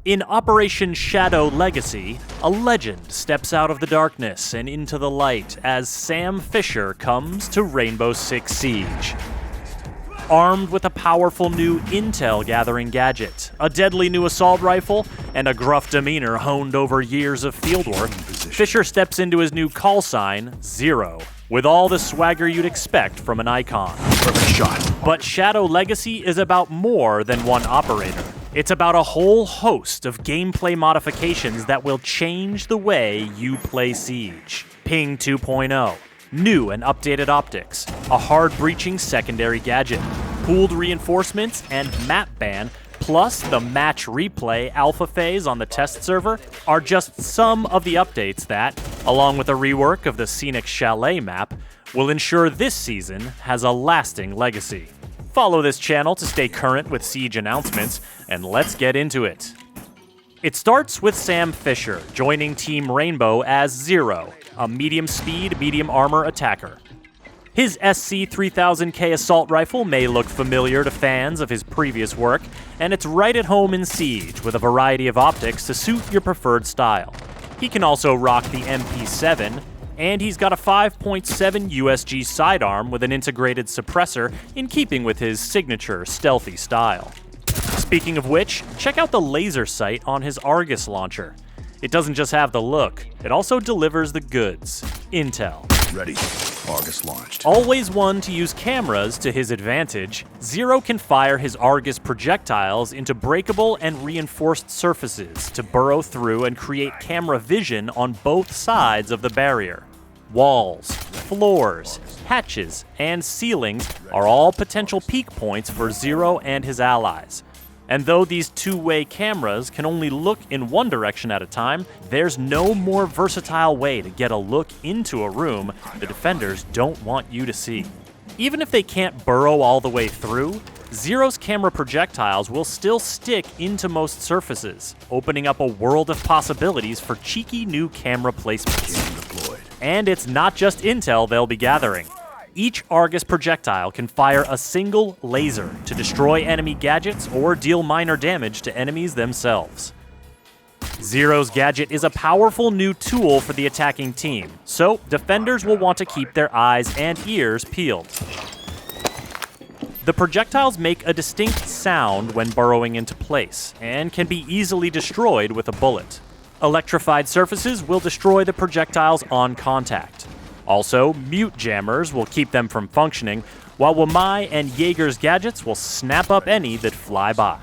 In Operation Shadow Legacy, a legend steps out of the darkness and into the light as Sam Fisher comes to Rainbow Six Siege. Armed with a powerful new intel gathering gadget, a deadly new assault rifle, and a gruff demeanor honed over years of fieldwork, Fisher steps into his new call sign, Zero, with all the swagger you'd expect from an icon. Perfect shot. But Shadow Legacy is about more than one operator. It's about a whole host of gameplay modifications that will change the way you play Siege. Ping 2.0, new and updated optics, a hard-breaching secondary gadget, pooled reinforcements, and map ban, plus the match replay alpha phase on the test server are just some of the updates that, along with a rework of the scenic Chalet map, will ensure this season has a lasting legacy. Follow this channel to stay current with Siege announcements, and let's get into it. It starts with Sam Fisher joining Team Rainbow as Zero, a medium-speed, medium-armor attacker. His SC-3000K assault rifle may look familiar to fans of his previous work, and it's right at home in Siege with a variety of optics to suit your preferred style. He can also rock the MP7, and he's got a 5.7 USG sidearm with an integrated suppressor in keeping with his signature stealthy style. Speaking of which, check out the laser sight on his Argus launcher. It doesn't just have the look, it also delivers the goods. Intel. Ready. Argus launched. Always one to use cameras to his advantage, Zero can fire his Argus projectiles into breakable and reinforced surfaces to burrow through and create camera vision on both sides of the barrier. Walls, floors, hatches, and ceilings are all potential peak points for Zero and his allies. And though these two-way cameras can only look in one direction at a time, there's no more versatile way to get a look into a room the defenders don't want you to see. Even if they can't burrow all the way through, Zero's camera projectiles will still stick into most surfaces, opening up a world of possibilities for cheeky new camera placements. And it's not just intel they'll be gathering. Each Argus projectile can fire a single laser to destroy enemy gadgets or deal minor damage to enemies themselves. Zero's gadget is a powerful new tool for the attacking team, so defenders will want to keep their eyes and ears peeled. The projectiles make a distinct sound when burrowing into place, and can be easily destroyed with a bullet. Electrified surfaces will destroy the projectiles on contact. Also, mute jammers will keep them from functioning, while Wamai and Jaeger's gadgets will snap up any that fly by.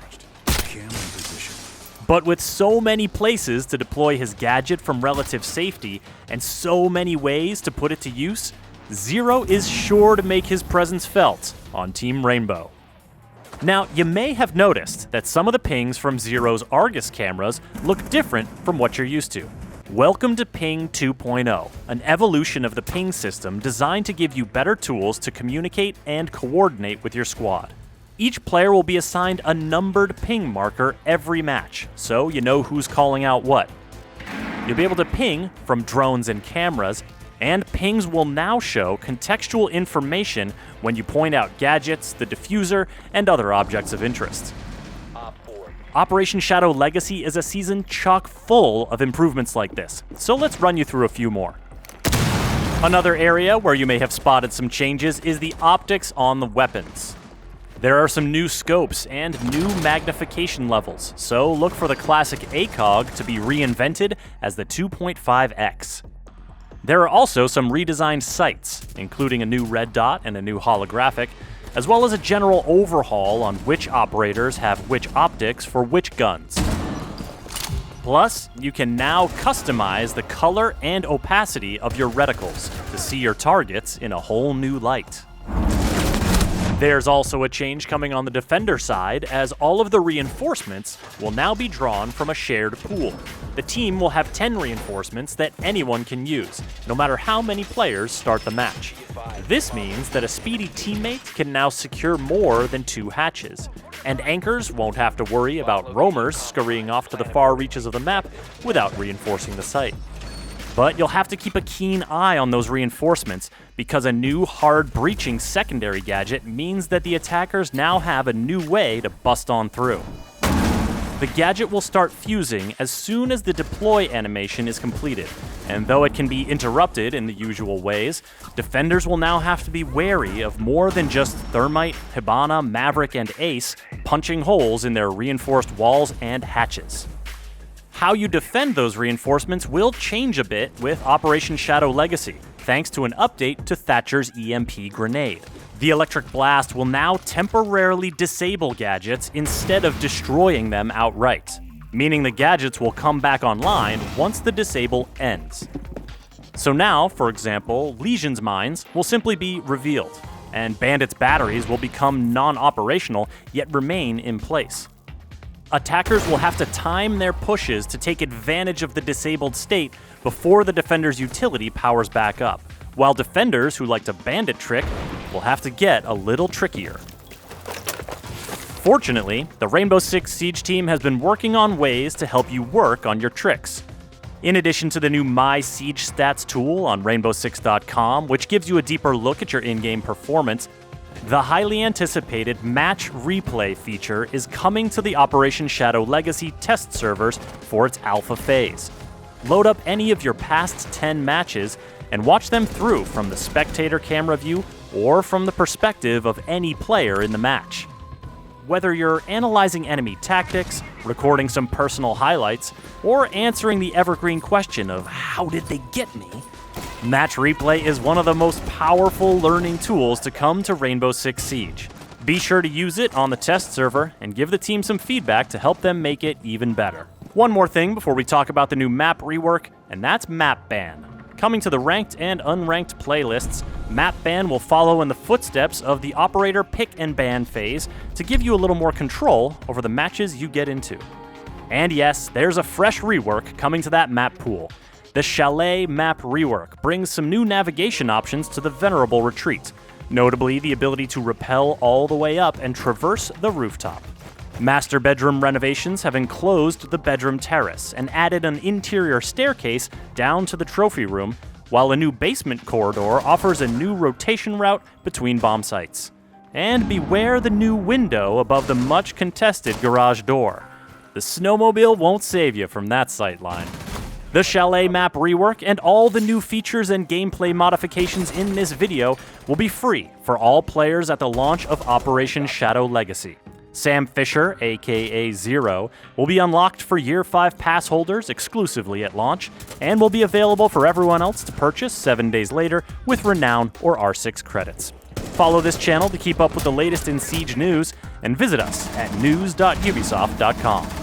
But with so many places to deploy his gadget from relative safety, and so many ways to put it to use, Zero is sure to make his presence felt on Team Rainbow. Now, you may have noticed that some of the pings from Zero's Argus cameras look different from what you're used to. Welcome to Ping 2.0, an evolution of the ping system designed to give you better tools to communicate and coordinate with your squad. Each player will be assigned a numbered ping marker every match, so you know who's calling out what. You'll be able to ping from drones and cameras, and pings will now show contextual information when you point out gadgets, the diffuser, and other objects of interest. Operation Shadow Legacy is a season chock full of improvements like this, so let's run you through a few more. Another area where you may have spotted some changes is the optics on the weapons. There are some new scopes and new magnification levels, so look for the classic ACOG to be reinvented as the 2.5x. There are also some redesigned sights, including a new red dot and a new holographic, as well as a general overhaul on which operators have which optics for which guns. Plus, you can now customize the color and opacity of your reticles to see your targets in a whole new light. There's also a change coming on the defender side, as all of the reinforcements will now be drawn from a shared pool. The team will have 10 reinforcements that anyone can use, no matter how many players start the match. This means that a speedy teammate can now secure more than 2 hatches, and anchors won't have to worry about roamers scurrying off to the far reaches of the map without reinforcing the site. But you'll have to keep a keen eye on those reinforcements, because a new hard-breaching secondary gadget means that the attackers now have a new way to bust on through. The gadget will start fusing as soon as the deploy animation is completed, and though it can be interrupted in the usual ways, defenders will now have to be wary of more than just Thermite, Hibana, Maverick, and Ace punching holes in their reinforced walls and hatches. How you defend those reinforcements will change a bit with Operation Shadow Legacy, thanks to an update to Thatcher's EMP grenade. The Electric Blast will now temporarily disable gadgets instead of destroying them outright, meaning the gadgets will come back online once the disable ends. So now, for example, Legion's mines will simply be revealed, and Bandit's batteries will become non-operational yet remain in place. Attackers will have to time their pushes to take advantage of the disabled state before the defender's utility powers back up, while defenders who like to bandit trick will have to get a little trickier. Fortunately, the Rainbow Six Siege team has been working on ways to help you work on your tricks. In addition to the new My Siege Stats tool on rainbow6.com, which gives you a deeper look at your in-game performance, the highly anticipated Match Replay feature is coming to the Operation Shadow Legacy test servers for its alpha phase. Load up any of your past 10 matches and watch them through from the spectator camera view or from the perspective of any player in the match. Whether you're analyzing enemy tactics, recording some personal highlights, or answering the evergreen question of how did they get me, Match Replay is one of the most powerful learning tools to come to Rainbow Six Siege. Be sure to use it on the test server and give the team some feedback to help them make it even better. One more thing before we talk about the new map rework, and that's Map Ban. Coming to the ranked and unranked playlists, Map Ban will follow in the footsteps of the operator pick and ban phase to give you a little more control over the matches you get into. And yes, there's a fresh rework coming to that map pool. The Chalet Map Rework brings some new navigation options to the Venerable Retreat, notably the ability to rappel all the way up and traverse the rooftop. Master bedroom renovations have enclosed the bedroom terrace and added an interior staircase down to the trophy room, while a new basement corridor offers a new rotation route between bomb sites. And beware the new window above the much contested garage door. The snowmobile won't save you from that sightline. The Chalet Map Rework and all the new features and gameplay modifications in this video will be free for all players at the launch of Operation Shadow Legacy. Sam Fisher, aka Zero, will be unlocked for Year 5 pass holders exclusively at launch, and will be available for everyone else to purchase 7 days later with Renown or R6 credits. Follow this channel to keep up with the latest in Siege news, and visit us at news.ubisoft.com.